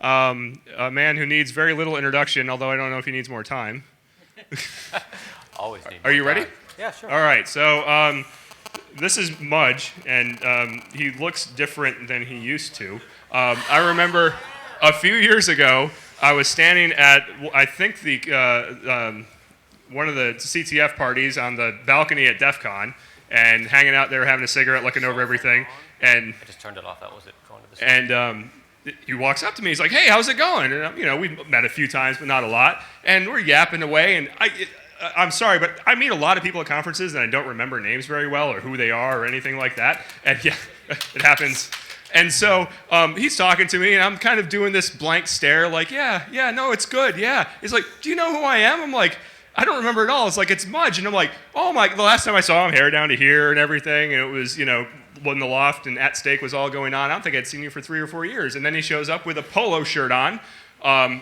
a man who needs very little introduction, although I don't know if he needs more time. Always need more Are you ready? time. Yeah, sure. All right, so this is Mudge, and he looks different than he used to. I remember a few years ago, I was standing at, I think, one of the CTF parties on the balcony at DEF CON, and hanging out there having a cigarette, looking over everything. And I just turned it off. That was it. Going to the and he walks up to me. He's like, "Hey, how's it going?" And we've met a few times, but not a lot. And we're yapping away. And I'm sorry, but I meet a lot of people at conferences, and I don't remember names very well or who they are or anything like that. And yeah, it happens. And so he's talking to me, and I'm kind of doing this blank stare, like, yeah, no, it's good, yeah. He's like, "Do you know who I am?" I'm like, "I don't remember at all." It's like, "It's Mudge." And I'm like, "Oh my," the last time I saw him, hair down to here and everything, and it was, when the loft and at stake was all going on. I don't think I'd seen you for 3 or 4 years. And then he shows up with a polo shirt on,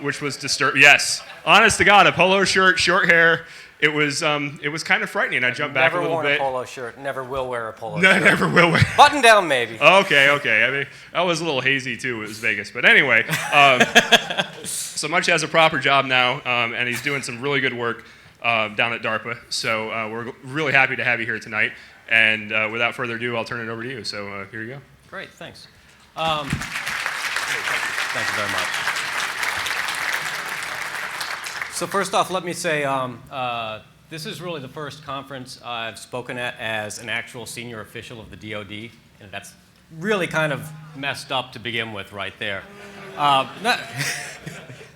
which was disturbing. Yes, honest to God, a polo shirt, short hair. It was kind of frightening. I jumped back a little bit. Never worn a polo shirt. Never will wear a polo shirt. Never will wear. Button down, maybe. Okay. I mean, I was a little hazy too. It was Vegas, but anyway. So Mudge has a proper job now, and he's doing some really good work down at DARPA. So we're really happy to have you here tonight. And without further ado, I'll turn it over to you. So here you go. Great, thanks. Thank you very much. So first off, let me say this is really the first conference I've spoken at as an actual senior official of the DoD, and that's really kind of messed up to begin with, right there.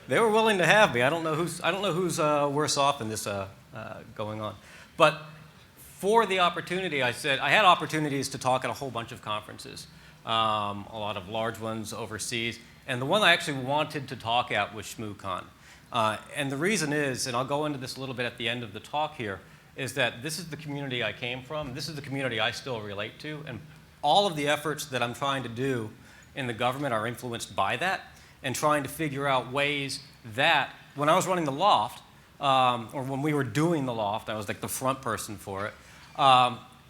They were willing to have me. I don't know who's worse off in this going on, but. For the opportunity, I said, I had opportunities to talk at a whole bunch of conferences, a lot of large ones overseas, and the one I actually wanted to talk at was ShmooCon. And the reason is, and I'll go into this a little bit at the end of the talk here, is that this is the community I came from, this is the community I still relate to, and all of the efforts that I'm trying to do in the government are influenced by that, and trying to figure out ways that, when I was running the loft, or when we were doing the loft, I was like the front person for it,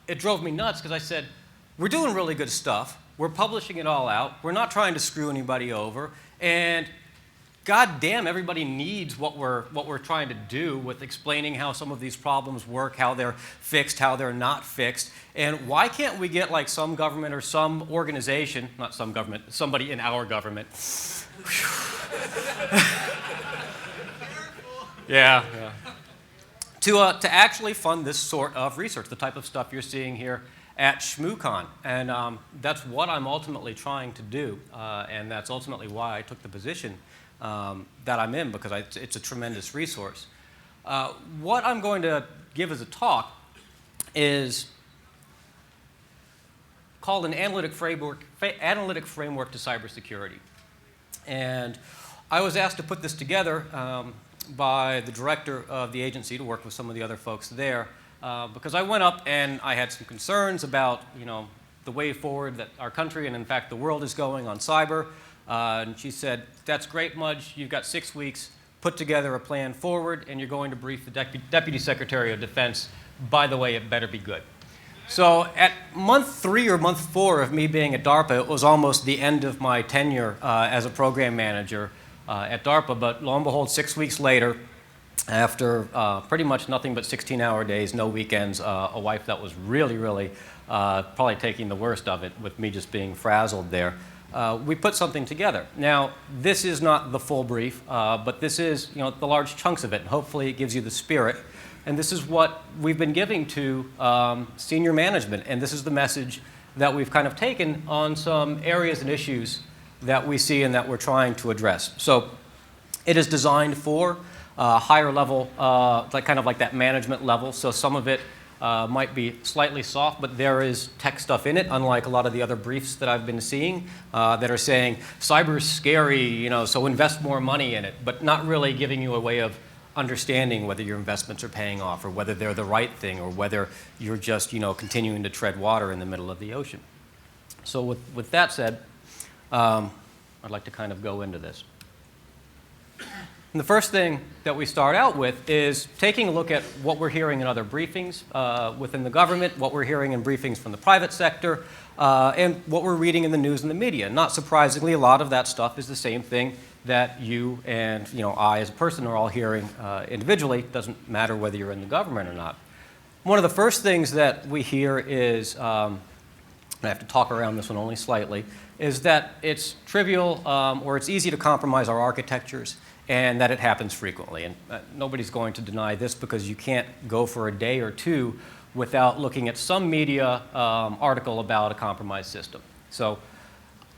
it drove me nuts because I said, we're doing really good stuff. We're publishing it all out. We're not trying to screw anybody over. And God damn, everybody needs what we're trying to do with explaining how some of these problems work, how they're fixed, how they're not fixed. And why can't we get like some government or some organization, not some government, somebody in our government. Yeah. To actually fund this sort of research, the type of stuff you're seeing here at ShmooCon. And that's what I'm ultimately trying to do, and that's ultimately why I took the position that I'm in, because it's a tremendous resource. What I'm going to give as a talk is called an analytic framework to cybersecurity. And I was asked to put this together by the director of the agency to work with some of the other folks there, because I went up and I had some concerns about the way forward that our country and in fact the world is going on cyber. And she said, "That's great, Mudge. You've got 6 weeks. Put together a plan forward, and you're going to brief the Deputy Secretary of Defense. By the way, it better be good." So at month 3 or month 4 of me being at DARPA, it was almost the end of my tenure as a program manager at DARPA, but lo and behold, 6 weeks later, after pretty much nothing but 16-hour days, no weekends, a wife that was really, probably taking the worst of it with me just being frazzled there, we put something together. Now, this is not the full brief, but this is the large chunks of it, and hopefully it gives you the spirit. And this is what we've been giving to senior management, and this is the message that we've kind of taken on some areas and issues that we see and that we're trying to address. So it is designed for higher level, kind of like that management level. So some of it might be slightly soft, but there is tech stuff in it, unlike a lot of the other briefs that I've been seeing that are saying cyber's scary, so invest more money in it, but not really giving you a way of understanding whether your investments are paying off or whether they're the right thing or whether you're just continuing to tread water in the middle of the ocean. So with that said, I'd like to kind of go into this. And the first thing that we start out with is taking a look at what we're hearing in other briefings within the government, what we're hearing in briefings from the private sector, and what we're reading in the news and the media. Not surprisingly, a lot of that stuff is the same thing that you and I as a person are all hearing individually. It doesn't matter whether you're in the government or not. One of the first things that we hear is, and I have to talk around this one only slightly, is that it's trivial or it's easy to compromise our architectures and that it happens frequently. And nobody's going to deny this because you can't go for a day or two without looking at some media article about a compromised system. So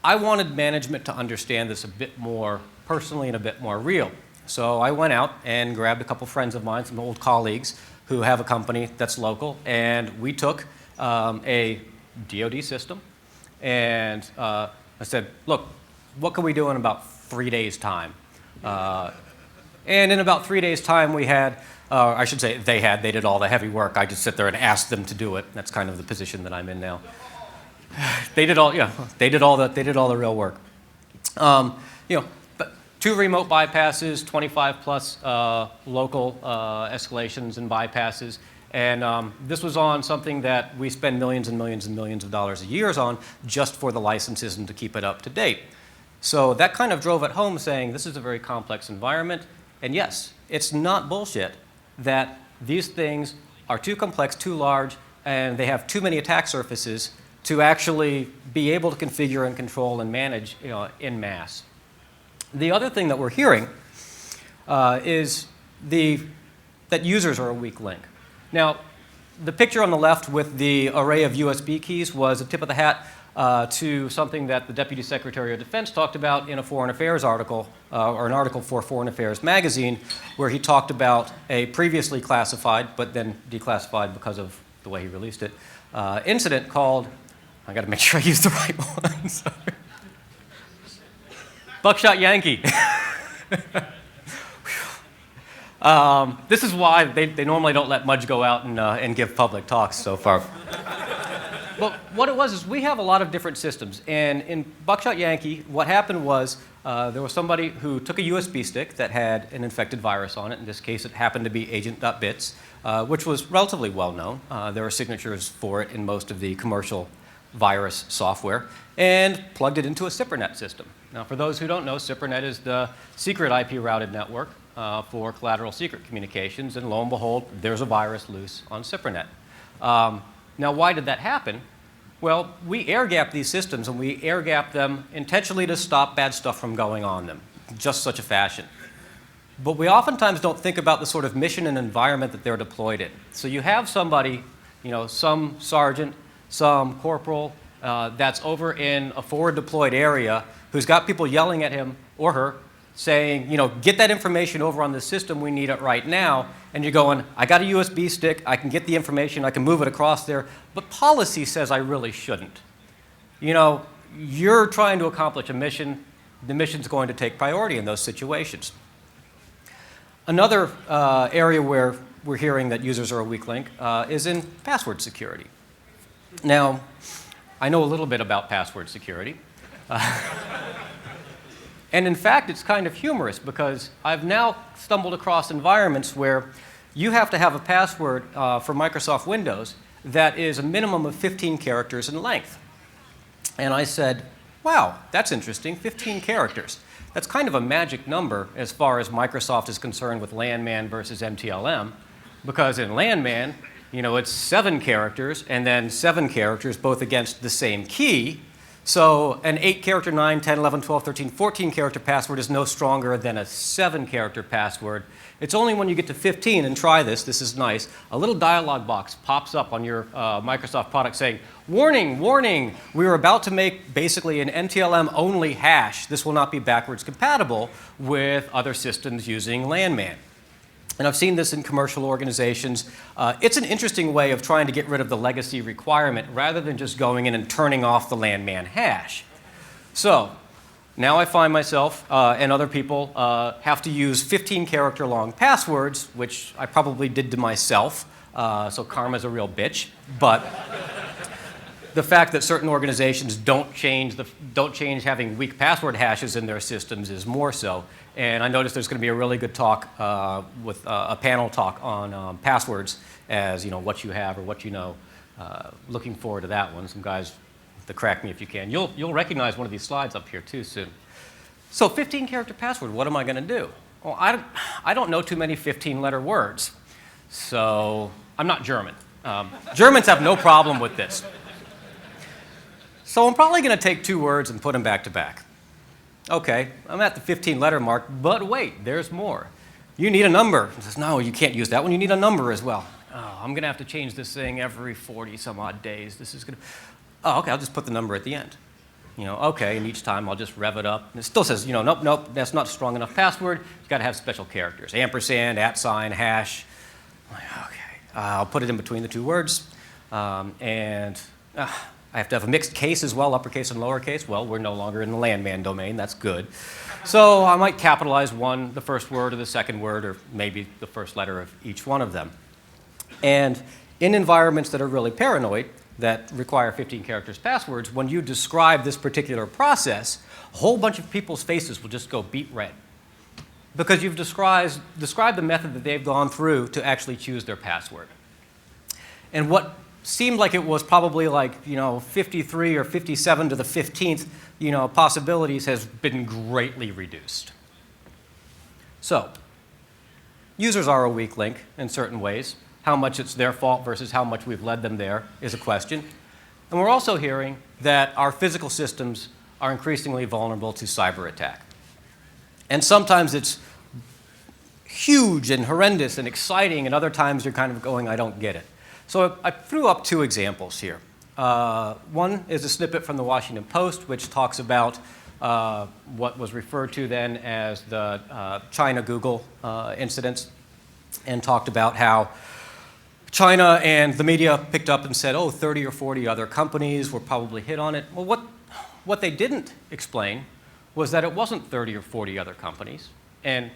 I wanted management to understand this a bit more personally and a bit more real. So I went out and grabbed a couple friends of mine, some old colleagues who have a company that's local, and we took a DoD system, and I said, look, what can we do in about 3 days' time? And in about 3 days' time, we had, I should say they did all the heavy work. I just sit there and asked them to do it. That's kind of the position that I'm in now. They did all the real work. But 2 remote bypasses, 25 plus local escalations and bypasses. And this was on something that we spend millions and millions and millions of dollars a year on just for the licenses and to keep it up to date. So that kind of drove it home saying this is a very complex environment. And yes, it's not bullshit that these things are too complex, too large, and they have too many attack surfaces to actually be able to configure and control and manage en masse. The other thing that we're hearing is that users are a weak link. Now, the picture on the left with the array of USB keys was a tip of the hat to something that the Deputy Secretary of Defense talked about in a Foreign Affairs article, or an article for Foreign Affairs magazine, where he talked about a previously classified, but then declassified because of the way he released it, incident called, I got to make sure I use the right one, sorry. Buckshot Yankee. This is why they normally don't let Mudge go out and give public talks so far. But what it was is we have a lot of different systems. And in Buckshot Yankee, what happened was there was somebody who took a USB stick that had an infected virus on it. In this case, it happened to be agent.bits, which was relatively well known. There are signatures for it in most of the commercial virus software, and plugged it into a CIPRNet system. Now, for those who don't know, CIPRNet is the secret IP routed network for collateral secret communications, and lo and behold, there's a virus loose on CIPRNet. Now, why did that happen? Well, we air-gap these systems, and we air-gap them intentionally to stop bad stuff from going on them, just such a fashion. But we oftentimes don't think about the sort of mission and environment that they're deployed in. So you have somebody, some sergeant, some corporal that's over in a forward deployed area who's got people yelling at him or her saying, get that information over on the system, we need it right now. And you're going, I got a USB stick, I can get the information, I can move it across there, but policy says I really shouldn't. You're trying to accomplish a mission, the mission's going to take priority in those situations. Another area where we're hearing that users are a weak link is in password security. Now, I know a little bit about password security. And in fact, it's kind of humorous because I've now stumbled across environments where you have to have a password for Microsoft Windows that is a minimum of 15 characters in length. And I said, wow, that's interesting, 15 characters. That's kind of a magic number as far as Microsoft is concerned with LAN-MAN versus MTLM, because in LAN-MAN, it's 7 characters and then 7 characters both against the same key. So an 8-character, 9, 10, 11, 12, 13, 14-character password is no stronger than a 7-character password. It's only when you get to 15, and try this, this is nice, a little dialog box pops up on your Microsoft product saying, warning, warning, we are about to make basically an MTLM-only hash. This will not be backwards compatible with other systems using LAN-MAN. And I've seen this in commercial organizations. It's an interesting way of trying to get rid of the legacy requirement rather than just going in and turning off the LAN-MAN hash. So now I find myself and other people have to use 15-character long passwords, which I probably did to myself. So karma's a real bitch. But the fact that certain organizations don't change having weak password hashes in their systems is more so. And I noticed there's going to be a really good talk with a panel talk on passwords as what you have or what you know. Looking forward to that one. Some guys to crack me if you can. You'll recognize one of these slides up here too soon. So 15-character password. What am I going to do? Well, I don't know too many 15-letter words. So I'm not German. Germans have no problem with this. So I'm probably going to take 2 words and put them back to back. Okay, I'm at the 15-letter mark, but wait, there's more. You need a number. He says, no, you can't use that one. You need a number as well. Oh, I'm going to have to change this thing every 40-some-odd days. This is going to... Oh, okay, I'll just put the number at the end. Okay, and each time I'll just rev it up. And it still says, nope, that's not a strong enough password. You've got to have special characters. Ampersand, @ hash. Okay, I'll put it in between the 2 words. I have to have a mixed case as well, uppercase and lowercase. Well, we're no longer in the landman domain. That's good. So I might capitalize the first word or the second word, or maybe the first letter of each one of them. And in environments that are really paranoid, that require 15 characters passwords, when you describe this particular process, a whole bunch of people's faces will just go beet red. Because you've described the method that they've gone through to actually choose their password. And what seemed like it was probably 53 or 57 to the 15th, possibilities has been greatly reduced. So, users are a weak link in certain ways. How much it's their fault versus how much we've led them there is a question. And we're also hearing that our physical systems are increasingly vulnerable to cyber attack. And sometimes it's huge and horrendous and exciting, and other times you're kind of going, I don't get it. So I threw up 2 examples here. One is a snippet from the Washington Post, which talks about what was referred to then as the China-Google incidents, and talked about how China and the media picked up and said, 30 or 40 other companies were probably hit on it. Well, what they didn't explain was that it wasn't 30 or 40 other companies. And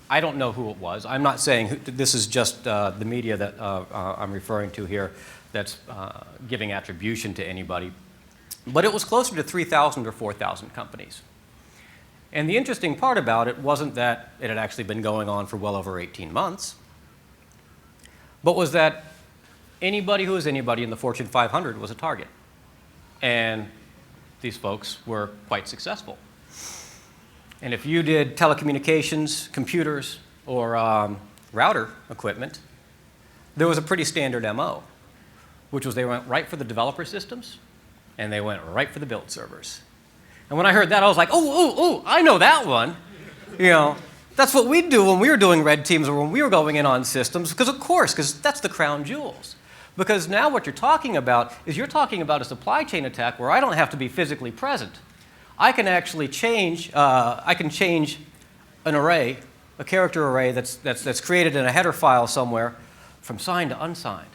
I don't know who it was. I'm not saying this is just the media that I'm referring to here that's giving attribution to anybody. But it was closer to 3,000 or 4,000 companies. And the interesting part about it wasn't that it had actually been going on for well over 18 months, but was that anybody who was anybody in the Fortune 500 was a target. And these folks were quite successful. And if you did telecommunications, computers, or router equipment, there was a pretty standard MO, which was they went right for the developer systems, and they went right for the build servers. And when I heard that, I was like, I know that one. That's what we'd do when we were doing red teams or when we were going in on systems, because that's the crown jewels. Because now what you're talking about is you're talking about a supply chain attack where I don't have to be physically present. I can actually change an array, a character array that's created in a header file somewhere from signed to unsigned.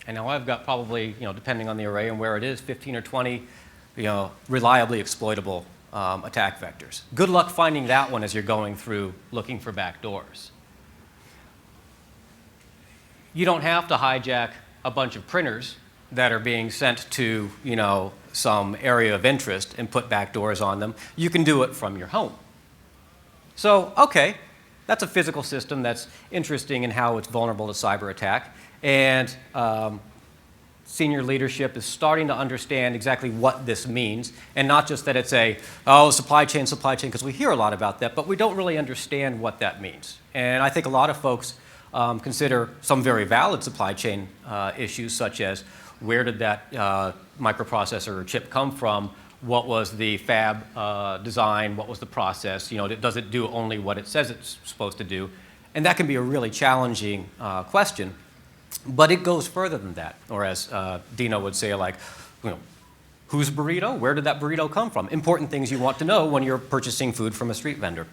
And now I've got probably, depending on the array and where it is, 15 or 20, reliably exploitable attack vectors. Good luck finding that one as you're going through looking for backdoors. You don't have to hijack a bunch of printers that are being sent to, some area of interest and put backdoors on them. You can do it from your home. So, okay, that's a physical system that's interesting in how it's vulnerable to cyber attack. And senior leadership is starting to understand exactly what this means, and not just that it's supply chain, because we hear a lot about that, but we don't really understand what that means. And I think a lot of folks consider some very valid supply chain issues, such as where did that microprocessor or chip come from? What was the fab design? What was the process? Does it do only what it says it's supposed to do? And that can be a really challenging question. But it goes further than that. Or as Dino would say, whose burrito? Where did that burrito come from? Important things you want to know when you're purchasing food from a street vendor.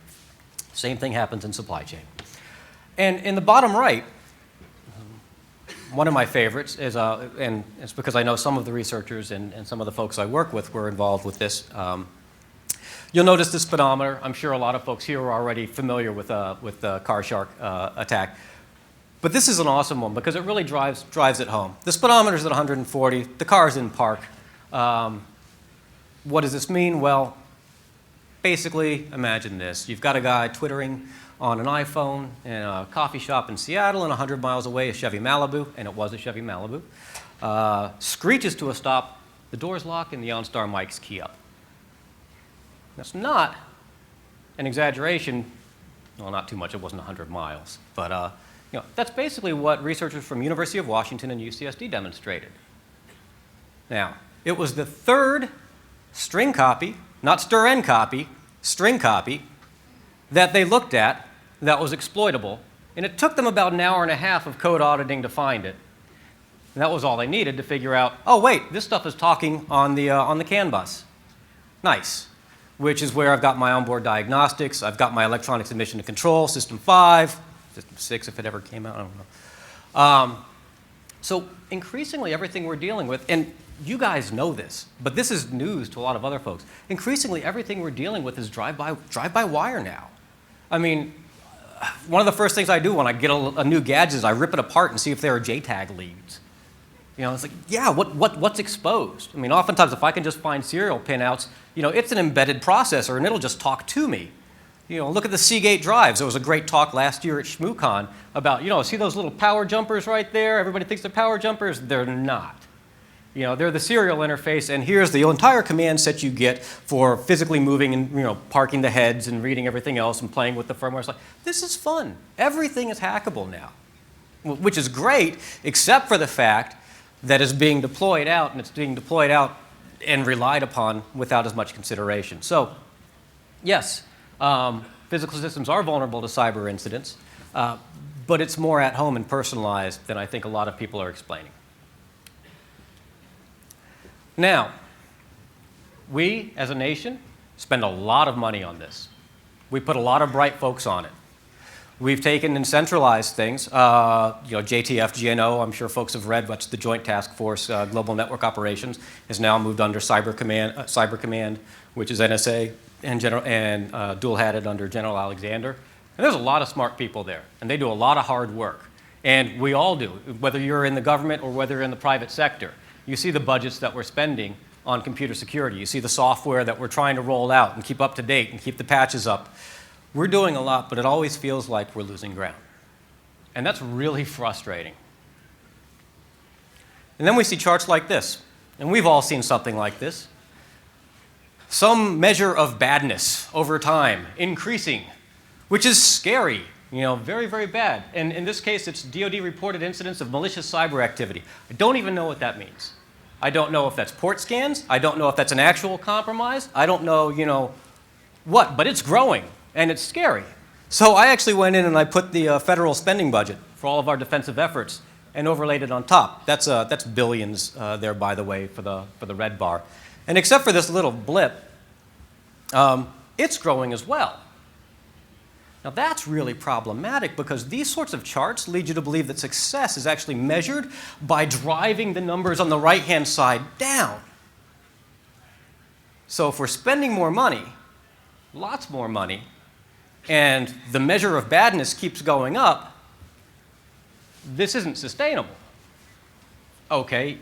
Same thing happens in supply chain. And in the bottom right, one of my favorites is, and it's because I know some of the researchers and some of the folks I work with were involved with this. You'll notice this speedometer. I'm sure a lot of folks here are already familiar with the Car Shark attack. But this is an awesome one because it really drives it home. The speedometer's at 140. The car's in park. What does this mean? Well, basically, imagine this. You've got a guy twittering on an iPhone in a coffee shop in Seattle, and 100 miles away a Chevy Malibu, and it was a Chevy Malibu, screeches to a stop, the doors lock, and the OnStar mics key up. That's not an exaggeration. Well, not too much. It wasn't 100 miles. But that's basically what researchers from University of Washington and UCSD demonstrated. Now, it was the third string copy, not stir-n copy, string copy, that they looked at that was exploitable. And it took them about an hour and a half of code auditing to find it. And that was all they needed to figure out, oh, wait, this stuff is talking on the CAN bus. Nice. Which is where I've got my onboard diagnostics. I've got my electronics emission to control, System 5, System 6 if it ever came out, I don't know. So increasingly everything we're dealing with, and you guys know this, but this is news to a lot of other folks. Increasingly everything we're dealing with is drive-by-wire now. I mean, one of the first things I do when I get a new gadget is I rip it apart and see if there are JTAG leads. It's like, yeah, what's exposed? I mean, oftentimes if I can just find serial pinouts, it's an embedded processor and it'll just talk to me. Look at the Seagate drives. There was a great talk last year at ShmooCon about, see those little power jumpers right there? Everybody thinks they're power jumpers. They're not. They're the serial interface, and here's the entire command set you get for physically moving and, parking the heads and reading everything else and playing with the firmware. It's like, this is fun. Everything is hackable now, which is great, except for the fact that is being deployed out, and it's being deployed out and relied upon without as much consideration. So, yes, physical systems are vulnerable to cyber incidents, but it's more at home and personalized than I think a lot of people are explaining. Now, we, as a nation, spend a lot of money on this. We put a lot of bright folks on it. We've taken and centralized things. JTF, GNO, I'm sure folks have read, what's the Joint Task Force Global Network Operations, has now moved under Cyber Command, which is NSA, and dual-hatted under General Alexander. And there's a lot of smart people there, and they do a lot of hard work. And we all do, whether you're in the government or whether you're in the private sector. You see the budgets that we're spending on computer security. You see the software that we're trying to roll out and keep up to date and keep the patches up. We're doing a lot, but it always feels like we're losing ground. And that's really frustrating. And then we see charts like this. And we've all seen something like this. Some measure of badness over time, increasing, which is scary, very, very bad. And in this case, it's DoD reported incidents of malicious cyber activity. I don't even know what that means. I don't know if that's port scans. I don't know if that's an actual compromise. I don't know, what, but it's growing. And it's scary. So I actually went in and I put the federal spending budget for all of our defensive efforts and overlaid it on top. That's billions there, by the way, for the red bar. And except for this little blip, it's growing as well. Now that's really problematic because these sorts of charts lead you to believe that success is actually measured by driving the numbers on the right-hand side down. So if we're spending more money, lots more money, and the measure of badness keeps going up, this isn't sustainable. Okay,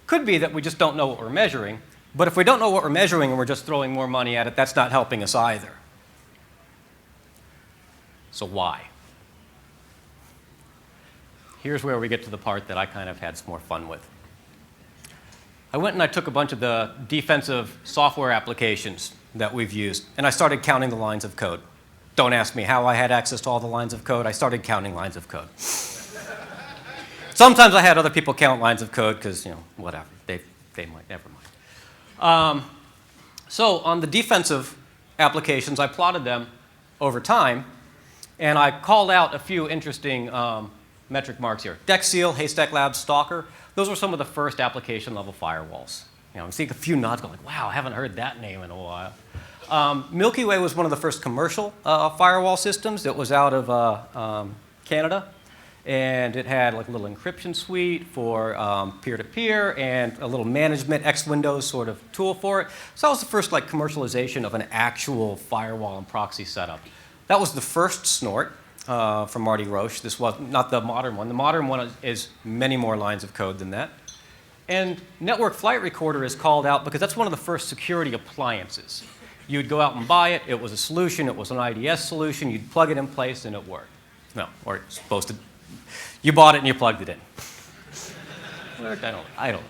could be that we just don't know what we're measuring, but if we don't know what we're measuring and we're just throwing more money at it, that's not helping us either. So why? Here's where we get to the part that I kind of had some more fun with. I went and I took a bunch of the defensive software applications that we've used, and I started counting the lines of code. Don't ask me how I had access to all the lines of code. I started counting lines of code. Sometimes I had other people count lines of code because, whatever. They might, never mind. So on the defensive applications, I plotted them over time, and I called out a few interesting metric marks here. DexSeal, Haystack Labs, Stalker. Those were some of the first application-level firewalls. I'm seeing a few nods going like, wow, I haven't heard that name in a while. Milky Way was one of the first commercial firewall systems. It was out of Canada, and it had like a little encryption suite for peer-to-peer and a little management X-Windows sort of tool for it. So that was the first commercialization of an actual firewall and proxy setup. That was the first snort. from Marty Roche. This was not the modern one. The modern one is many more lines of code than that. And Network Flight Recorder is called out because that's one of the first security appliances. You'd go out and buy it. It was a solution. It was an IDS solution. You'd plug it in place, and it worked. No, or it's supposed to. You bought it, and you plugged it in. I don't.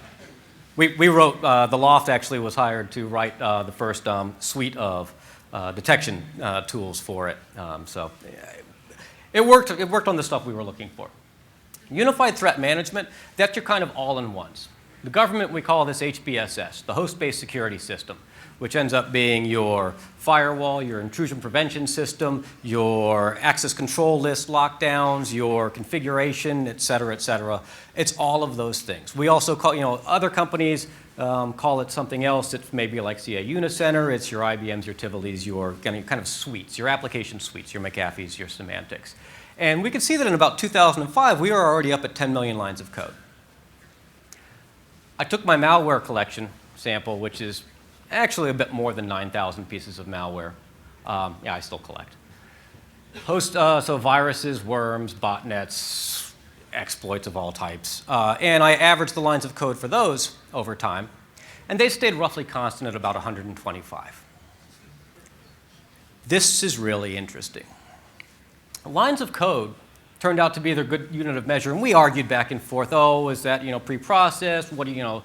We wrote, the Loft actually was hired to write the first suite of detection tools for it. So it worked on the stuff we were looking for. Unified Threat Management, that's your kind of all-in-ones. The government, we call this HBSS, the host-based security system, which ends up being your firewall, your intrusion prevention system, your access control list lockdowns, your configuration, et cetera, et cetera. It's all of those things. We also call, other companies call it something else. It's maybe like CA Unicenter. It's your IBMs, your Tivolis, your kind of suites, your application suites, your McAfees, your semantics. And we can see that in about 2005, we were already up at 10 million lines of code. I took my malware collection sample, which is actually a bit more than 9,000 pieces of malware. Yeah, I still collect. So viruses, worms, botnets, exploits of all types. And I averaged the lines of code for those over time, and they stayed roughly constant at about 125. This is really interesting. Lines of code turned out to be their good unit of measure, and we argued back and forth, oh, is that pre-processed? What do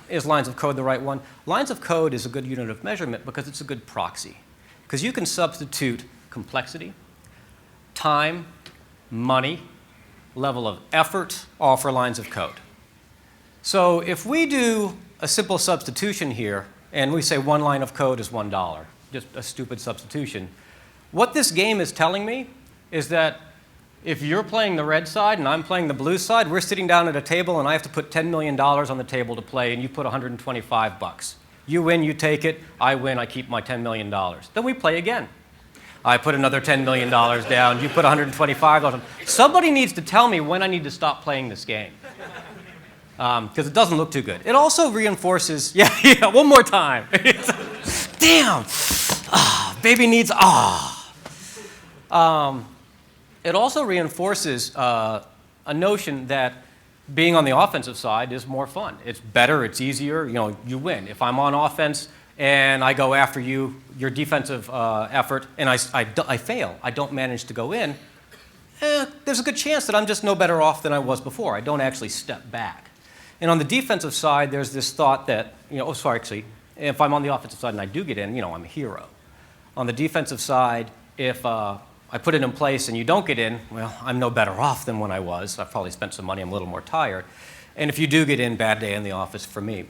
is lines of code the right one? Lines of code is a good unit of measurement because it's a good proxy. Because you can substitute complexity, time, money, level of effort, all for lines of code. So if we do a simple substitution here, and we say one line of code is $1, just a stupid substitution, what this game is telling me is that if you're playing the red side and I'm playing the blue side, we're sitting down at a table and I have to put $10 million on the table to play, and you put 125 bucks. You win, you take it. I win, I keep my $10 million. Then we play again. I put another $10 million down. You put 125 on. Somebody needs to tell me when I need to stop playing this game, because it doesn't look too good. It also reinforces, yeah, one more time. Damn, baby needs, It also reinforces a notion that being on the offensive side is more fun. It's better, it's easier, you win. If I'm on offense and I go after you, your defensive effort, and I fail, I don't manage to go in, there's a good chance that I'm just no better off than I was before. I don't actually step back. And on the defensive side, there's this thought that, if I'm on the offensive side and I do get in, I'm a hero. On the defensive side, if I put it in place and you don't get in, well, I'm no better off than when I was. I've probably spent some money, I'm a little more tired. And if you do get in, bad day in the office for me.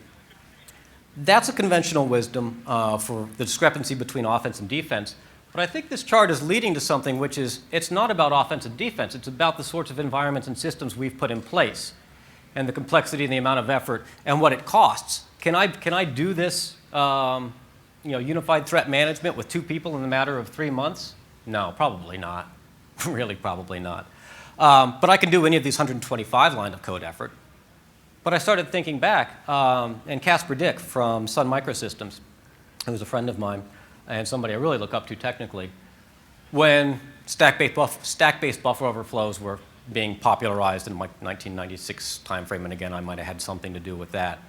That's a conventional wisdom for the discrepancy between offense and defense. But I think this chart is leading to something which is, it's not about offense and defense. It's about the sorts of environments and systems we've put in place and the complexity and the amount of effort and what it costs. Can I do this unified threat management with 2 people in the matter of 3 months? No, probably not. Really, probably not. But I can do any of these 125 line of code effort. But I started thinking back, and Casper Dick from Sun Microsystems, who's a friend of mine and somebody I really look up to technically, when stack-based buffer overflows were being popularized in like 1996 timeframe, and again, I might have had something to do with that.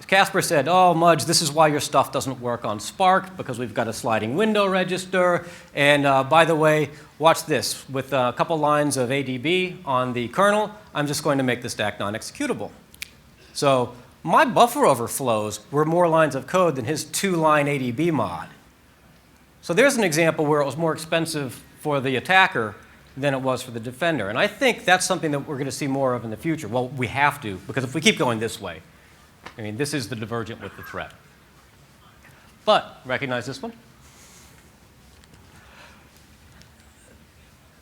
Casper said, oh, Mudge, this is why your stuff doesn't work on Spark, because we've got a sliding window register. And by the way, watch this. With a couple lines of ADB on the kernel, I'm just going to make the stack non-executable. So my buffer overflows were more lines of code than his 2-line ADB mod. So there's an example where it was more expensive for the attacker than it was for the defender. And I think that's something that we're going to see more of in the future. Well, we have to, because if we keep going this way, this is the divergent with the threat. But, recognize this one?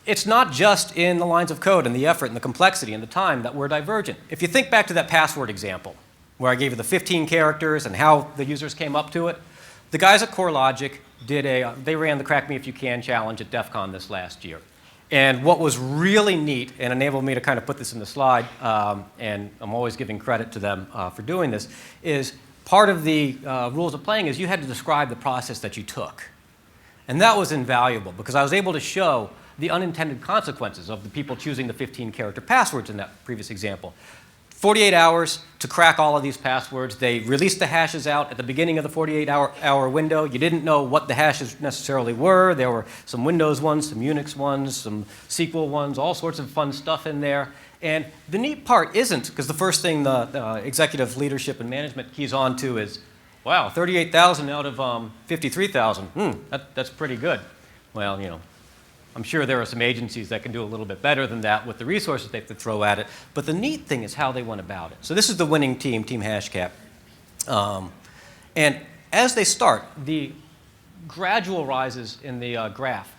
It's not just in the lines of code and the effort and the complexity and the time that we're divergent. If you think back to that password example, where I gave you the 15 characters and how the users came up to it, the guys at CoreLogic they ran the Crack Me If You Can challenge at DEF CON this last year. And what was really neat, and enabled me to kind of put this in the slide, and I'm always giving credit to them for doing this, is part of the rules of playing is you had to describe the process that you took. And that was invaluable, because I was able to show the unintended consequences of the people choosing the 15-character passwords in that previous example. 48 hours to crack all of these passwords. They released the hashes out at the beginning of the 48-hour window. You didn't know what the hashes necessarily were. There were some Windows ones, some Unix ones, some SQL ones, all sorts of fun stuff in there. And the neat part isn't, because the first thing the executive leadership and management keys on to is, wow, 38,000 out of 53,000. That's pretty good. Well, you know, I'm sure there are some agencies that can do a little bit better than that with the resources they have to throw at it. But the neat thing is how they went about it. So this is the winning team, Team Hashcat. And as they start, the gradual rises in the graph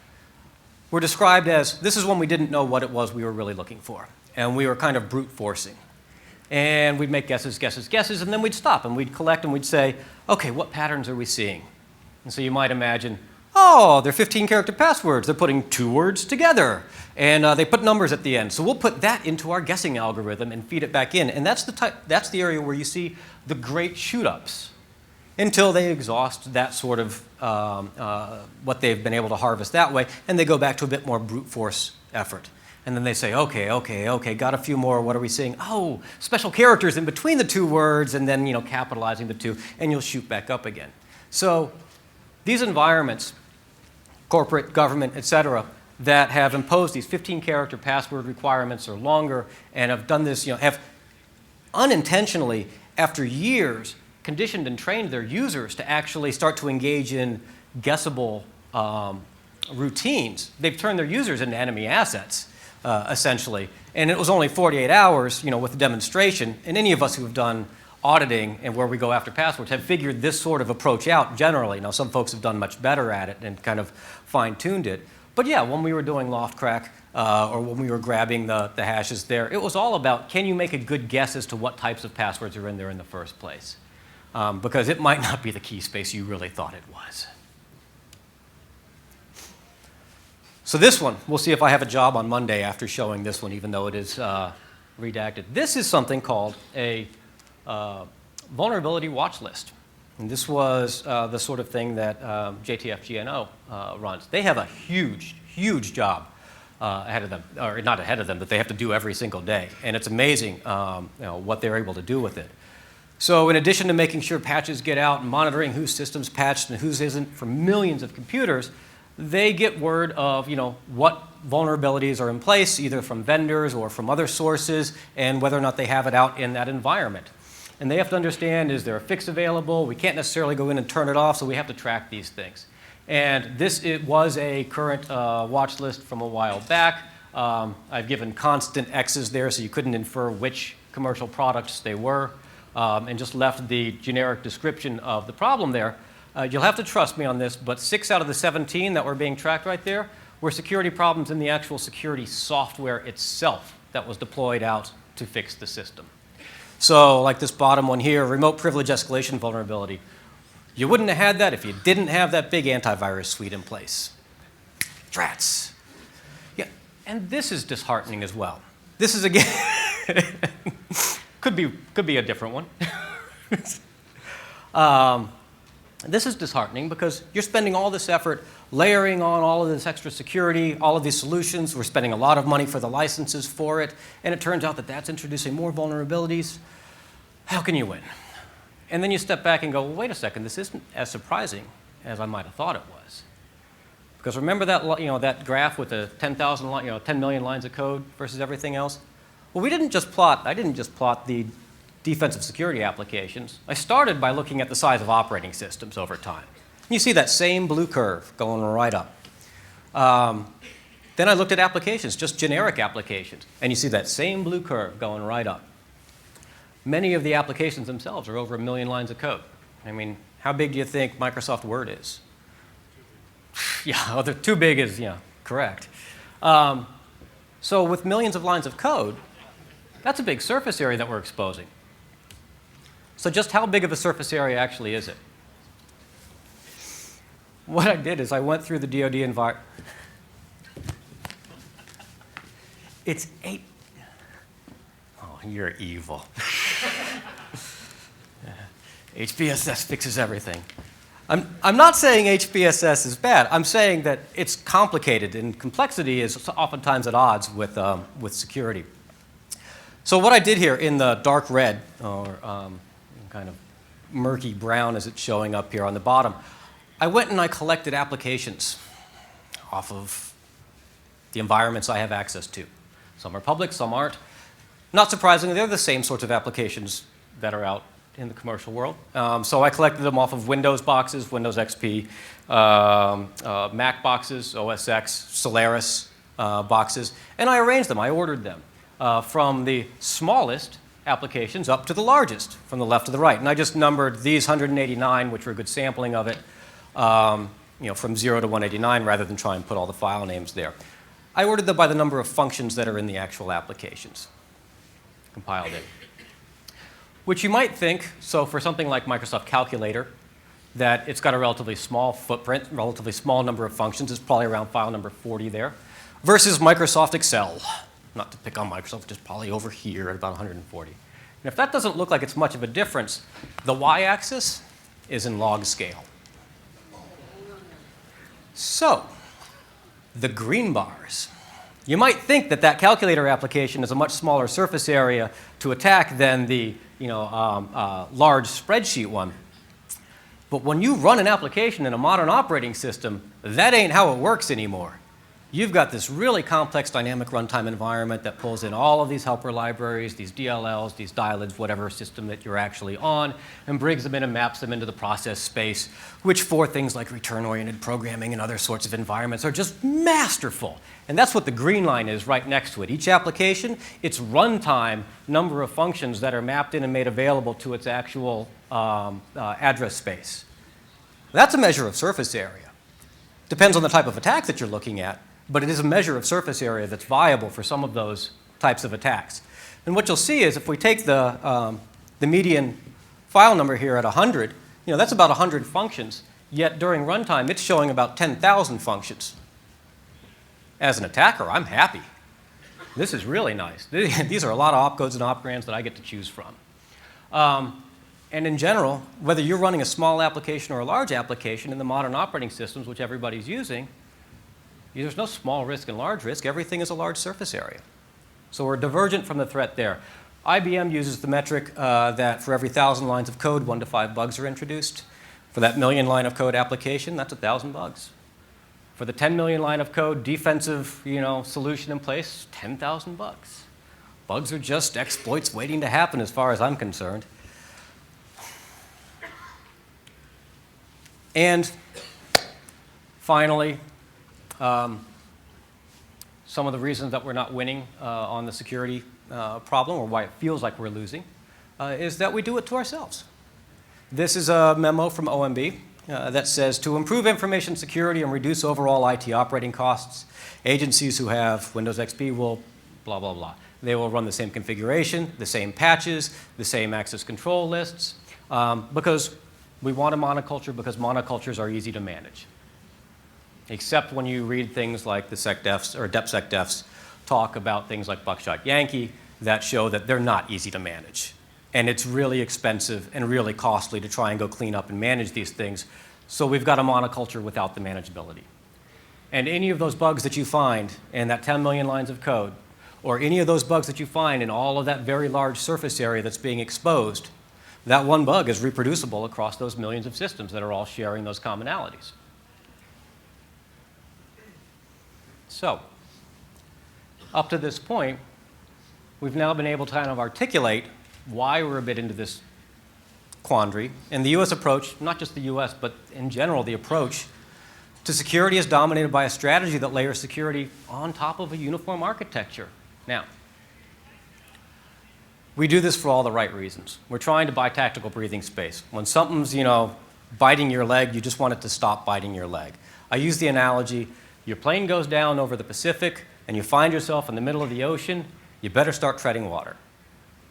were described as, this is when we didn't know what it was we were really looking for. And we were kind of brute forcing. And we'd make guesses, guesses, guesses, and then we'd stop and we'd collect and we'd say, okay, what patterns are we seeing? And so you might imagine, oh, they're 15-character passwords. They're putting two words together. And they put numbers at the end. So we'll put that into our guessing algorithm and feed it back in. And that's the area where you see the great shoot-ups until they exhaust that sort of what they've been able to harvest that way. And they go back to a bit more brute force effort. And then they say, okay, got a few more. What are we seeing? Oh, special characters in between the two words, and then capitalizing the two, and you'll shoot back up again. So these environments, corporate, government, et cetera, that have imposed these 15-character password requirements or longer and have done this, have unintentionally, after years, conditioned and trained their users to actually start to engage in guessable routines. They've turned their users into enemy assets, essentially. And it was only 48 hours, with the demonstration. And any of us who have done auditing and where we go after passwords have figured this sort of approach out generally. Now, some folks have done much better at it and kind of fine-tuned it. But yeah, when we were doing loft crack or when we were grabbing the hashes there, it was all about, can you make a good guess as to what types of passwords are in there in the first place? Because it might not be the key space you really thought it was. So this one, we'll see if I have a job on Monday after showing this one, even though it is redacted. This is something called a vulnerability watch list. And this was the sort of thing that JTF-GNO runs. They have a huge, huge job ahead of them, or not ahead of them, but they have to do every single day. And it's amazing what they're able to do with it. So in addition to making sure patches get out and monitoring whose system's patched and whose isn't for millions of computers, they get word of what vulnerabilities are in place, either from vendors or from other sources, and whether or not they have it out in that environment. And they have to understand, is there a fix available? We can't necessarily go in and turn it off, so we have to track these things. And it was a current watch list from a while back. I've given constant X's there, so you couldn't infer which commercial products they were, and just left the generic description of the problem there. You'll have to trust me on this, but 6 out of the 17 that were being tracked right there were security problems in the actual security software itself that was deployed out to fix the system. So like this bottom one here, remote privilege escalation vulnerability. You wouldn't have had that if you didn't have that big antivirus suite in place. Drats. Yeah, and this is disheartening as well. This is, again, could be a different one. This is disheartening because you're spending all this effort layering on all of this extra security, all of these solutions. We're spending a lot of money for the licenses for it, and it turns out that that's introducing more vulnerabilities. How can you win? And then you step back and go, well, wait a second, this isn't as surprising as I might have thought it was. Because remember that, that graph with the 10 million lines of code versus everything else? Well, I didn't just plot the defensive security applications. I started by looking at the size of operating systems over time. You see that same blue curve going right up. Then I looked at applications, just generic applications, and you see that same blue curve going right up. Many of the applications themselves are over 1 million lines of code. I mean, how big do you think Microsoft Word is? Yeah, too big is, correct. So with millions of lines of code, that's a big surface area that we're exposing. So just how big of a surface area actually is it? What I did is I went through the DoD environment. It's 8. Oh, you're evil. HBSS fixes everything. I'm not saying HPSS is bad. I'm saying that it's complicated, and complexity is oftentimes at odds with security. So what I did here in the dark red, or kind of murky brown as it's showing up here on the bottom, I went and I collected applications off of the environments I have access to. Some are public, some aren't. Not surprisingly, they're the same sorts of applications that are out in the commercial world. So I collected them off of Windows boxes, Windows XP, Mac boxes, OS X, Solaris boxes, and I arranged them. I ordered them from the smallest applications up to the largest, from the left to the right. And I just numbered these 189, which were a good sampling of it, from 0 to 189, rather than try and put all the file names there. I ordered them by the number of functions that are in the actual applications, compiled it. Which you might think, so for something like Microsoft Calculator, that it's got a relatively small footprint, relatively small number of functions. It's probably around file number 40 there, versus Microsoft Excel. Not to pick on Microsoft, just probably over here at about 140. And if that doesn't look like it's much of a difference, the y-axis is in log scale. So, the green bars. You might think that that calculator application is a much smaller surface area to attack than the large spreadsheet one. But when you run an application in a modern operating system, that ain't how it works anymore. You've got this really complex dynamic runtime environment that pulls in all of these helper libraries, these DLLs, these dialids, whatever system that you're actually on, and brings them in and maps them into the process space, which for things like return-oriented programming and other sorts of environments are just masterful. And that's what the green line is right next to it. Each application, its runtime number of functions that are mapped in and made available to its actual address space. That's a measure of surface area. Depends on the type of attack that you're looking at, but it is a measure of surface area that's viable for some of those types of attacks. And what you'll see is if we take the median file number here at 100, that's about 100 functions, yet during runtime it's showing about 10,000 functions. As an attacker, I'm happy. This is really nice. These are a lot of opcodes and operands that I get to choose from. And in general, whether you're running a small application or a large application in the modern operating systems, which everybody's using, there's no small risk and large risk. Everything is a large surface area. So we're divergent from the threat there. IBM uses the metric that for every 1,000 lines of code, 1 to 5 bugs are introduced. For that million line of code application, that's 1,000 bugs. For the 10 million line of code defensive solution in place, 10,000 bugs. Bugs are just exploits waiting to happen as far as I'm concerned. And finally, some of the reasons that we're not winning on the security problem, or why it feels like we're losing, is that we do it to ourselves. This is a memo from OMB that says, to improve information security and reduce overall IT operating costs, agencies who have Windows XP will blah, blah, blah. They will run the same configuration, the same patches, the same access control lists, because we want a monoculture because monocultures are easy to manage. Except when you read things like the SecDefs or DepSecDefs talk about things like Buckshot Yankee that show that they're not easy to manage. And it's really expensive and really costly to try and go clean up and manage these things. So we've got a monoculture without the manageability. And any of those bugs that you find in that 10 million lines of code, or any of those bugs that you find in all of that very large surface area that's being exposed, that one bug is reproducible across those millions of systems that are all sharing those commonalities. So, up to this point, we've now been able to kind of articulate why we're a bit into this quandary. And the US approach, not just the US, but in general, the approach to security is dominated by a strategy that layers security on top of a uniform architecture. Now, we do this for all the right reasons. We're trying to buy tactical breathing space. When something's, biting your leg, you just want it to stop biting your leg. I use the analogy, your plane goes down over the Pacific and you find yourself in the middle of the ocean, you better start treading water.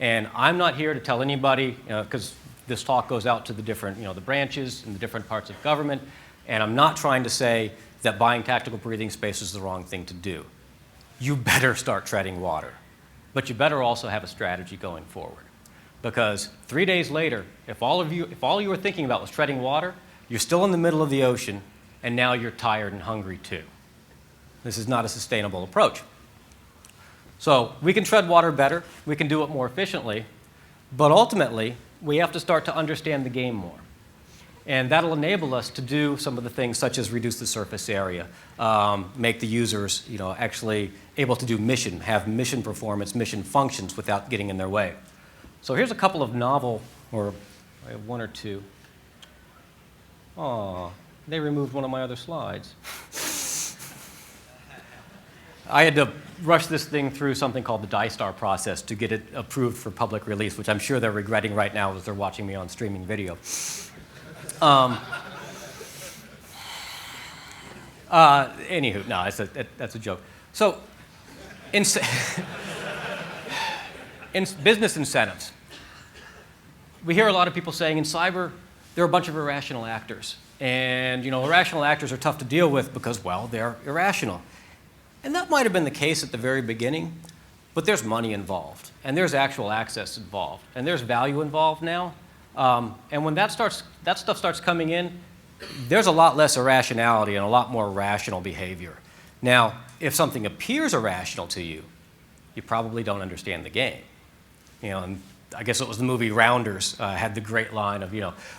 And I'm not here to tell anybody, because this talk goes out to the different, the branches and the different parts of government, and I'm not trying to say that buying tactical breathing space is the wrong thing to do. You better start treading water. But you better also have a strategy going forward. Because 3 days later, if all you were thinking about was treading water, You're still in the middle of the ocean, and now you're tired and hungry too. This is not a sustainable approach. So we can tread water better, we can do it more efficiently, but ultimately, we have to start to understand the game more. And that'll enable us to do some of the things such as reduce the surface area, make the users actually able to do mission, have mission performance, mission functions without getting in their way. So here's a couple of novel, or I have one or two. Oh, they removed one of my other slides. I had to rush this thing through something called the DISTAR process to get it approved for public release, which I'm sure they're regretting right now as they're watching me on streaming video. Anywho, no, that's a joke. So, in business incentives, we hear a lot of people saying in cyber, there are a bunch of irrational actors. And, irrational actors are tough to deal with because, well, they're irrational. And that might have been the case at the very beginning, but there's money involved, and there's actual access involved, and there's value involved now. And when that stuff starts coming in, there's a lot less irrationality and a lot more rational behavior. Now, if something appears irrational to you, you probably don't understand the game. And I guess it was the movie Rounders had the great line of,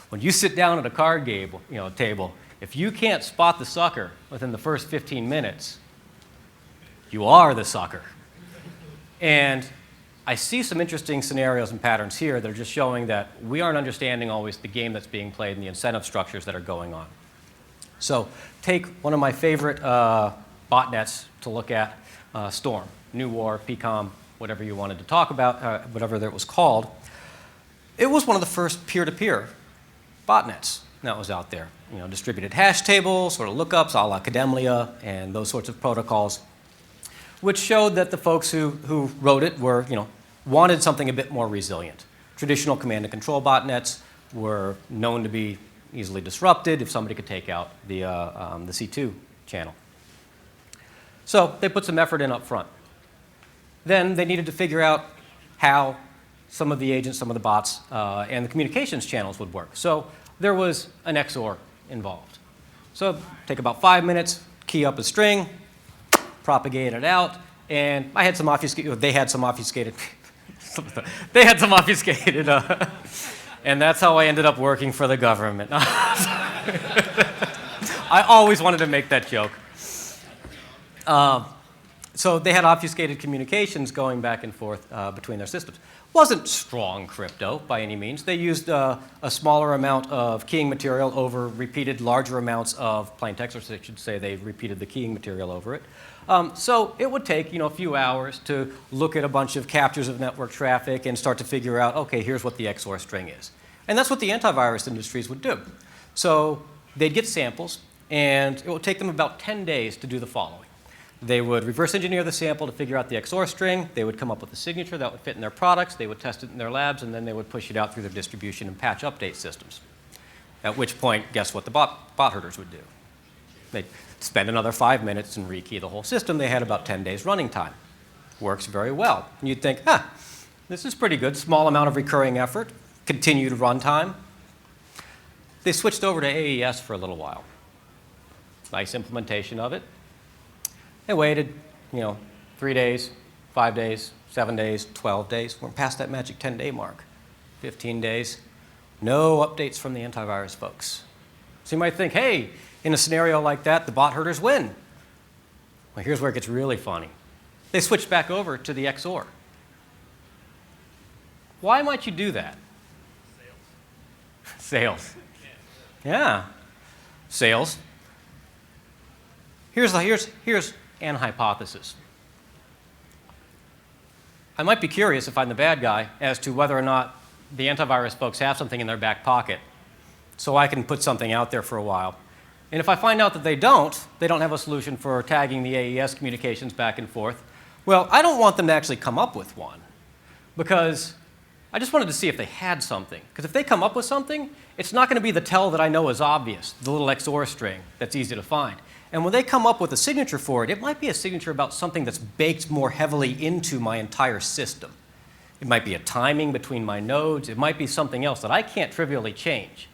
when you sit down at a card game, table, if you can't spot the sucker within the first 15 minutes, you are the sucker. And I see some interesting scenarios and patterns here that are just showing that we aren't understanding always the game that's being played and the incentive structures that are going on. So take one of my favorite botnets to look at, Storm, New War, PCOM, whatever you wanted to talk about, whatever that was called. It was one of the first peer-to-peer botnets that was out there. Distributed hash tables, sort of lookups, a la Kademlia, and those sorts of protocols, which showed that the folks who wrote it were, wanted something a bit more resilient. Traditional command and control botnets were known to be easily disrupted if somebody could take out the C2 channel. So they put some effort in up front. Then they needed to figure out how some of the agents, some of the bots, and the communications channels would work. So there was an XOR involved. So take about 5 minutes, key up a string, propagate it out, and I had some obfuscated, they had some obfuscated, and that's how I ended up working for the government. I always wanted to make that joke. So they had obfuscated communications going back and forth between their systems. Wasn't strong crypto by any means. They used a smaller amount of keying material over repeated larger amounts of plain text, or I should say they repeated the keying material over it. So it would take a few hours to look at a bunch of captures of network traffic and start to figure out, okay, here's what the XOR string is. And that's what the antivirus industries would do. So they'd get samples, and it would take them about 10 days to do the following. They would reverse engineer the sample to figure out the XOR string. They would come up with a signature that would fit in their products. They would test it in their labs, and then they would push it out through their distribution and patch update systems. At which point, guess what the bot herders would do? They'd spend another 5 minutes and rekey the whole system. They had about 10 days running time. Works very well. And you'd think, this is pretty good. Small amount of recurring effort, continued runtime. They switched over to AES for a little while. Nice implementation of it. They waited, 3 days, 5 days, 7 days, 12 days. We're past that magic 10-day mark. 15 days. No updates from the antivirus folks. So you might think, hey, in a scenario like that, the bot herders win. Well, here's where it gets really funny. They switched back over to the XOR. Why might you do that? Sales. Yeah. Sales. Here's an hypothesis. I might be curious if I'm the bad guy as to whether or not the antivirus folks have something in their back pocket so I can put something out there for a while. And if I find out that they don't have a solution for tagging the AES communications back and forth, well, I don't want them to actually come up with one because I just wanted to see if they had something. Because if they come up with something, it's not going to be the tell that I know is obvious, the little XOR string that's easy to find. And when they come up with a signature for it, it might be a signature about something that's baked more heavily into my entire system. It might be a timing between my nodes. It might be something else that I can't trivially change.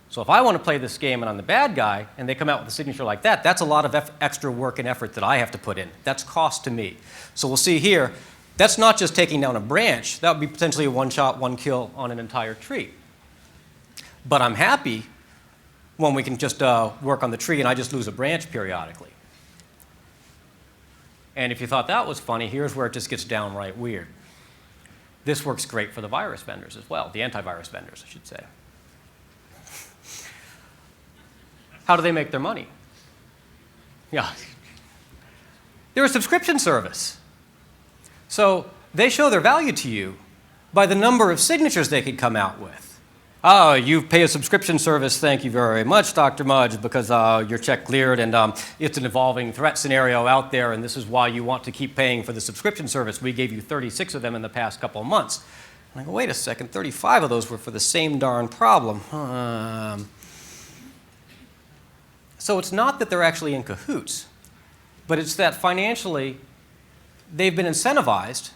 So if I want to play this game and I'm the bad guy, and they come out with a signature like that, that's a lot of extra work and effort that I have to put in. That's cost to me. So we'll see here, that's not just taking down a branch. That would be potentially a one-shot, one-kill on an entire tree. But I'm happy when we can just work on the tree and I just lose a branch periodically. And if you thought that was funny, here's where it just gets downright weird. This works great for the virus vendors as well, the antivirus vendors, I should say. How do they make their money? Yeah. They're a subscription service. So they show their value to you by the number of signatures they could come out with. Oh, you pay a subscription service, thank you very much, Dr. Mudge, because your check cleared and it's an evolving threat scenario out there, and this is why you want to keep paying for the subscription service. We gave you 36 of them in the past couple of months. And I go, wait a second, 35 of those were for the same darn problem. So it's not that they're actually in cahoots, but it's that financially they've been incentivized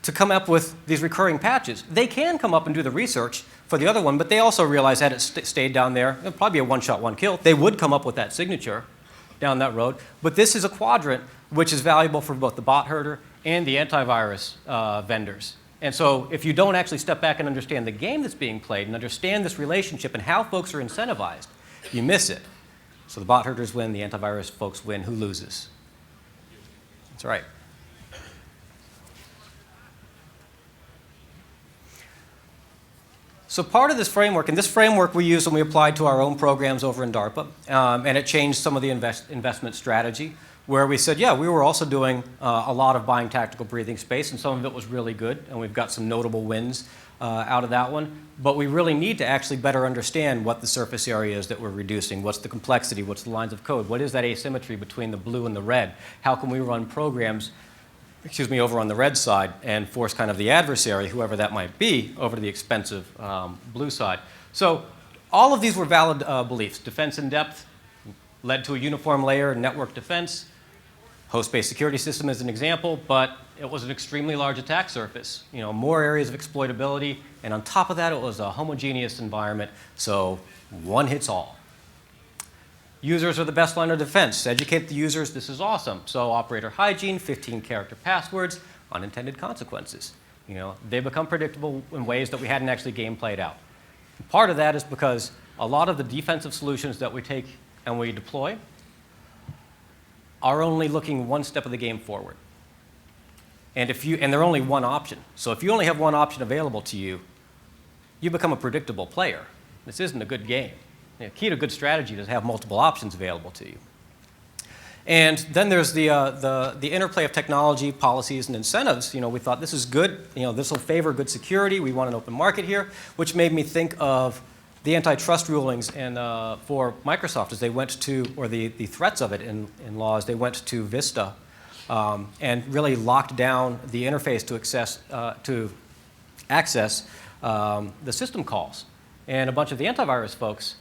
to come up with these recurring patches. They can come up and do the research for the other one, but they also realize had it stayed down there, it would probably be a one-shot, one-kill. They would come up with that signature down that road. But this is a quadrant which is valuable for both the bot herder and the antivirus vendors. And so if you don't actually step back and understand the game that's being played and understand this relationship and how folks are incentivized, you miss it. So the bot herders win, the antivirus folks win. Who loses? That's right. So part of this framework, and this framework we used when we applied to our own programs over in DARPA, and it changed some of the investment strategy, where we said, yeah, we were also doing a lot of buying tactical breathing space, and some of it was really good, and we've got some notable wins out of that one. But we really need to actually better understand what the surface area is that we're reducing, what's the complexity, what's the lines of code, what is that asymmetry between the blue and the red, how can we run programs over on the red side and force kind of the adversary, whoever that might be, over to the expensive blue side. So all of these were valid beliefs. Defense in depth led to a uniform layer network defense. Host-based security system is an example, but it was an extremely large attack surface. More areas of exploitability, and on top of that, it was a homogeneous environment, so one hits all. Users are the best line of defense. Educate the users, this is awesome. So operator hygiene, 15-character passwords, unintended consequences. They become predictable in ways that we hadn't actually game played out. And part of that is because a lot of the defensive solutions that we take and we deploy are only looking one step of the game forward. And they're only one option. So if you only have one option available to you, you become a predictable player. This isn't a good game. The key to good strategy is to have multiple options available to you. And then there's the interplay of technology, policies, and incentives. We thought this is good. This will favor good security. We want an open market here, which made me think of the antitrust rulings for Microsoft as they went to, or the threats of it in law as they went to Vista and really locked down the interface to access the system calls. And a bunch of the antivirus folks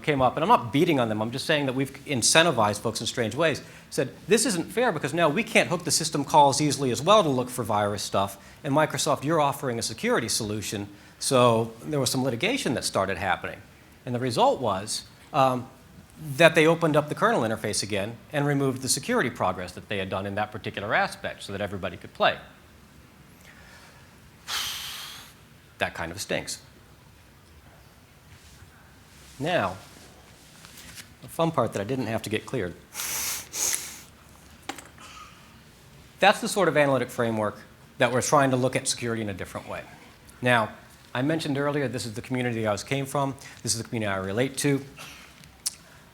came up, and I'm not beating on them, I'm just saying that we've incentivized folks in strange ways, said, this isn't fair because now we can't hook the system calls easily as well to look for virus stuff, and Microsoft, you're offering a security solution, so there was some litigation that started happening. And the result was that they opened up the kernel interface again and removed the security progress that they had done in that particular aspect so that everybody could play. That kind of stinks. Now, the fun part that I didn't have to get cleared. That's the sort of analytic framework that we're trying to look at security in a different way. Now, I mentioned earlier this is the community I came from. This is the community I relate to.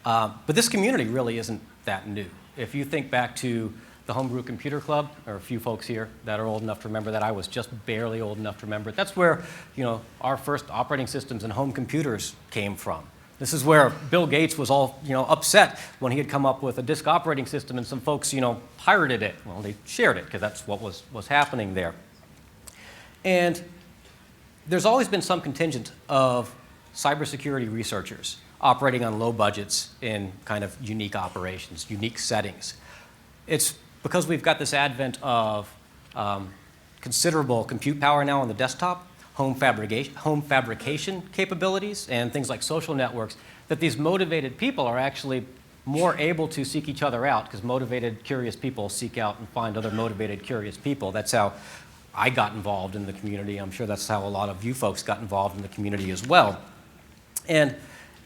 But this community really isn't that new. If you think back to the Homebrew Computer Club, there are a few folks here that are old enough to remember that. I was just barely old enough to remember it. That's where our first operating systems and home computers came from. This is where Bill Gates was all upset when he had come up with a disk operating system and some folks pirated it. Well, they shared it because that's what was happening there. And there's always been some contingent of cybersecurity researchers operating on low budgets in kind of unique operations, unique settings. It's because we've got this advent of considerable compute power now on the desktop. home fabrication capabilities and things like social networks, that these motivated people are actually more able to seek each other out, because motivated, curious people seek out and find other motivated, curious people. That's how I got involved in the community. I'm sure that's how a lot of you folks got involved in the community as well. And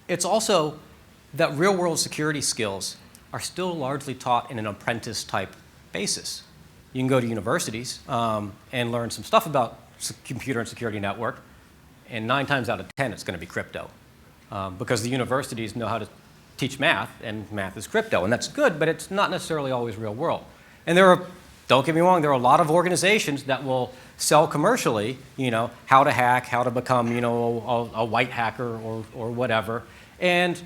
it's also that real-world security skills are still largely taught in an apprentice-type basis. You can go to universities and learn some stuff about computer and security network, and 9 times out of 10 it's going to be crypto, because the universities know how to teach math, and math is crypto, and that's good, but it's not necessarily always real world. And there are, don't get me wrong, there are a lot of organizations that will sell commercially, how to hack, how to become, a white hacker or whatever. And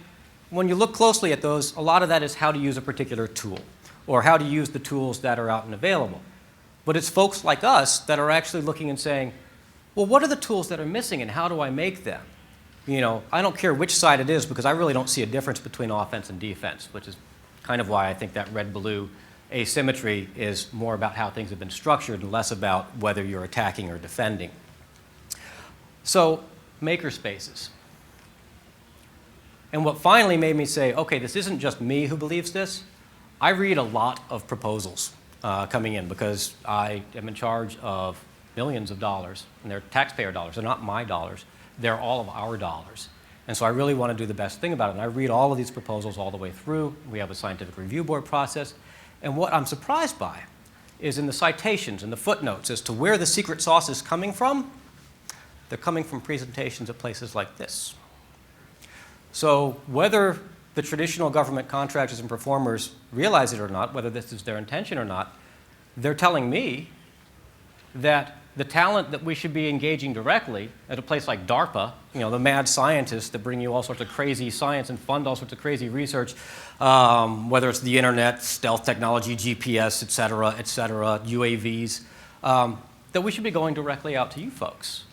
when you look closely at those, a lot of that is how to use a particular tool, or how to use the tools that are out and available. But it's folks like us that are actually looking and saying, well, what are the tools that are missing, and how do I make them? I don't care which side it is, because I really don't see a difference between offense and defense, which is kind of why I think that red-blue asymmetry is more about how things have been structured and less about whether you're attacking or defending. So, makerspaces. And what finally made me say, okay, this isn't just me who believes this. I read a lot of proposals coming in, because I am in charge of millions of dollars, and they're taxpayer dollars. They're not my dollars. They're all of our dollars. And so I really want to do the best thing about it. And I read all of these proposals all the way through. We have a scientific review board process. And what I'm surprised by is in the citations and the footnotes as to where the secret sauce is coming from, they're coming from presentations at places like this. So whether the traditional government contractors and performers realize it or not, whether this is their intention or not, they're telling me that the talent that we should be engaging directly at a place like DARPA, the mad scientists that bring you all sorts of crazy science and fund all sorts of crazy research, whether it's the internet, stealth technology, GPS, et cetera, UAVs, that we should be going directly out to you folks.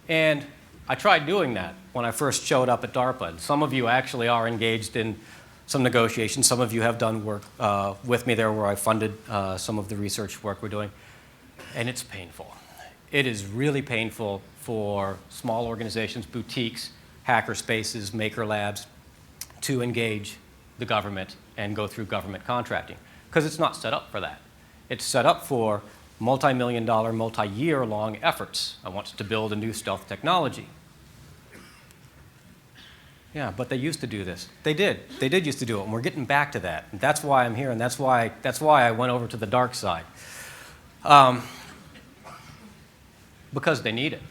And I tried doing that when I first showed up at DARPA. And some of you actually are engaged in some negotiations. Some of you have done work with me there where I funded some of the research work we're doing. And it's painful. It is really painful for small organizations, boutiques, hackerspaces, maker labs, to engage the government and go through government contracting, because it's not set up for that. It's set up for multi-million-dollar, multi-year-long efforts. I want to build a new stealth technology. Yeah, but they used to do this. They did. They did used to do it, and we're getting back to that. And that's why I'm here, and that's why I went over to the dark side. Because they need it.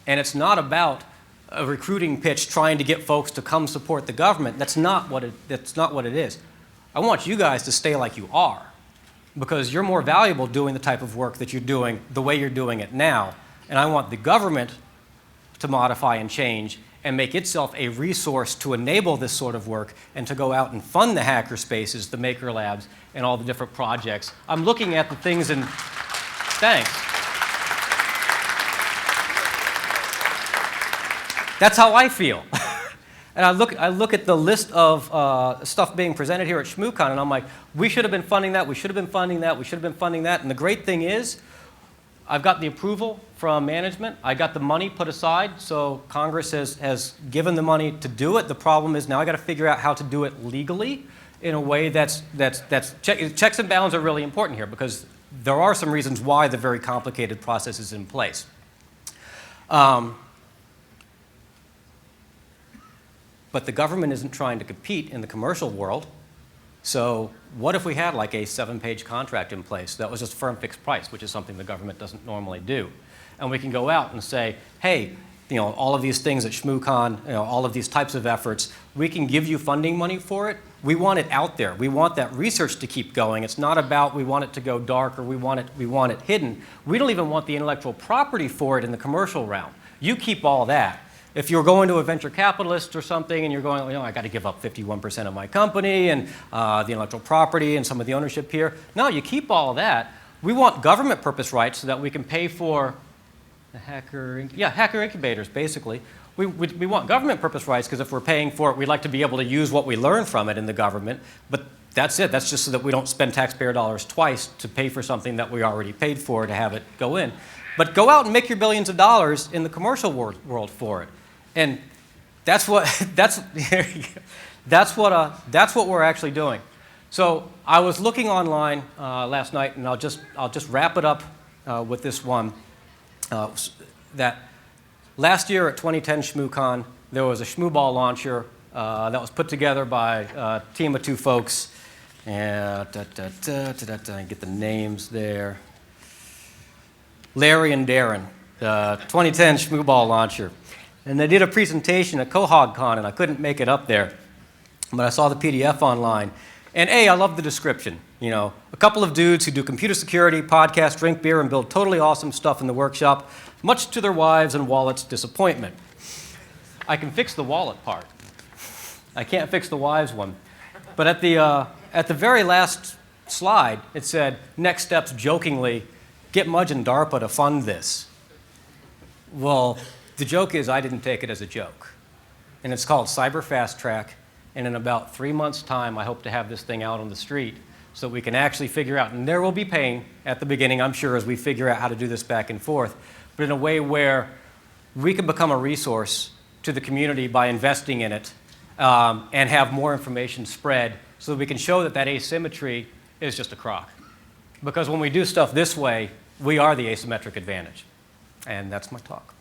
And it's not about a recruiting pitch trying to get folks to come support the government. That's not what it is. I want you guys to stay like you are, because you're more valuable doing the type of work that you're doing the way you're doing it now. And I want the government to modify and change and make itself a resource to enable this sort of work and to go out and fund the hackerspaces, the maker labs, and all the different projects. I'm looking at the things in... Thanks. That's how I feel. And I look at the list of stuff being presented here at ShmooCon, and I'm like, we should have been funding that, we should have been funding that, we should have been funding that. And the great thing is, I've got the approval from management. I got the money put aside, so Congress has given the money to do it. The problem is now I got to figure out how to do it legally in a way that's checks and balances are really important here, because there are some reasons why the very complicated process is in place. But the government isn't trying to compete in the commercial world. So what if we had like a 7-page contract in place that was just firm fixed price, which is something the government doesn't normally do? And we can go out and say, hey, all of these things at ShmooCon, all of these types of efforts, we can give you funding money for it. We want it out there. We want that research to keep going. It's not about we want it to go dark or we want it hidden. We don't even want the intellectual property for it in the commercial realm. You keep all that. If you're going to a venture capitalist or something and you're going, I got to give up 51% of my company and the intellectual property and some of the ownership here. No, you keep all of that. We want government purpose rights so that we can pay for the hacker incubators, basically. We want government purpose rights because if we're paying for it, we'd like to be able to use what we learn from it in the government. But That's it. That's just so that we don't spend taxpayer dollars twice to pay for something that we already paid for to have it go in. But go out and make your billions of dollars in the commercial world for it. And that's what, that's what we're actually doing. So I was looking online last night, and I'll just wrap it up with this one. That last year at 2010 ShmooCon, there was a ShmooBall launcher that was put together by a team of 2 folks. And get the names there. Larry and Darren, the 2010 ShmooBall launcher. And they did a presentation at CohogCon, and I couldn't make it up there. But I saw the PDF online. And I love the description. You know, a couple of dudes who do computer security, podcast, drink beer, and build totally awesome stuff in the workshop, much to their wives' and wallets' disappointment. I can fix the wallet part. I can't fix the wives' one. But at the very last slide, it said, next steps jokingly, get Mudge and DARPA to fund this. Well, the joke is I didn't take it as a joke. And it's called Cyber Fast Track. And in about 3 months' time, I hope to have this thing out on the street so we can actually figure out, and there will be pain at the beginning, I'm sure, as we figure out how to do this back and forth, but in a way where we can become a resource to the community by investing in it and have more information spread so that we can show that that asymmetry is just a crock. Because when we do stuff this way, we are the asymmetric advantage. And that's my talk.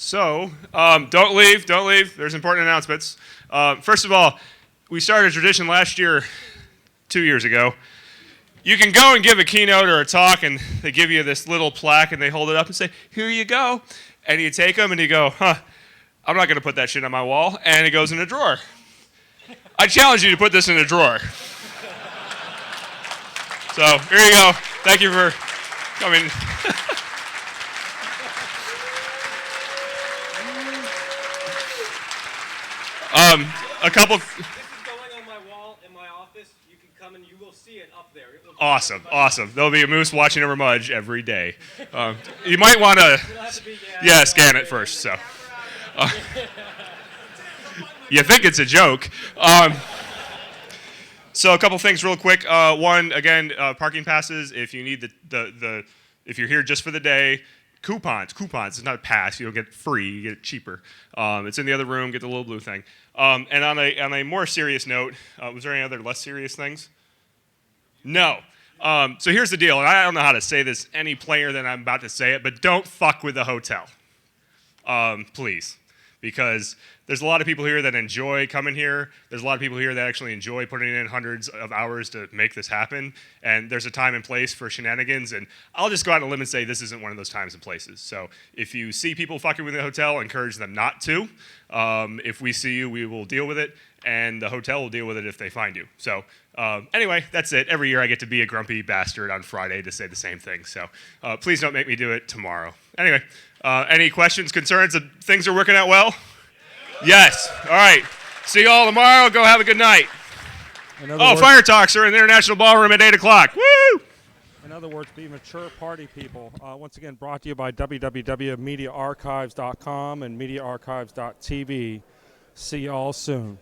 So, don't leave. There's important announcements. First of all, we started a tradition last year, 2 years ago. You can go and give a keynote or a talk, and they give you this little plaque, and they hold it up and say, here you go. And you take them, and you go, I'm not going to put that shit on my wall. And it goes in a drawer. I challenge you to put this in a drawer. So, here you go. Thank you for coming. A couple. This is going on my wall in my office. You can come and you will see it up there. Awesome. There'll be a moose watching over Mudge every day. You might want to, scan it first. So, you think it's a joke? So a couple things real quick. One, again, parking passes. If you need if you're here just for the day. Coupons. It's not a pass. You don't get it free. You get it cheaper. It's in the other room. Get the little blue thing. And on a more serious note, was there any other less serious things? No. So here's the deal. And I don't know how to say this any plainer than I'm about to say it, but don't fuck with the hotel. Please. Because there's a lot of people here that enjoy coming here. There's a lot of people here that actually enjoy putting in hundreds of hours to make this happen. And there's a time and place for shenanigans. And I'll just go out on a limb and say this isn't one of those times and places. So if you see people fucking with the hotel, encourage them not to. If we see you, we will deal with it. And the hotel will deal with it if they find you. So anyway, that's it. Every year I get to be a grumpy bastard on Friday to say the same thing. So please don't make me do it tomorrow. Anyway, any questions, concerns? Things are working out well? Yes. All right. See you all tomorrow. Go have a good night. Fire talks are in the International Ballroom at 8 o'clock. Woo! In other words, be mature party people. Once again, brought to you by www.mediaarchives.com and mediaarchives.tv. See you all soon.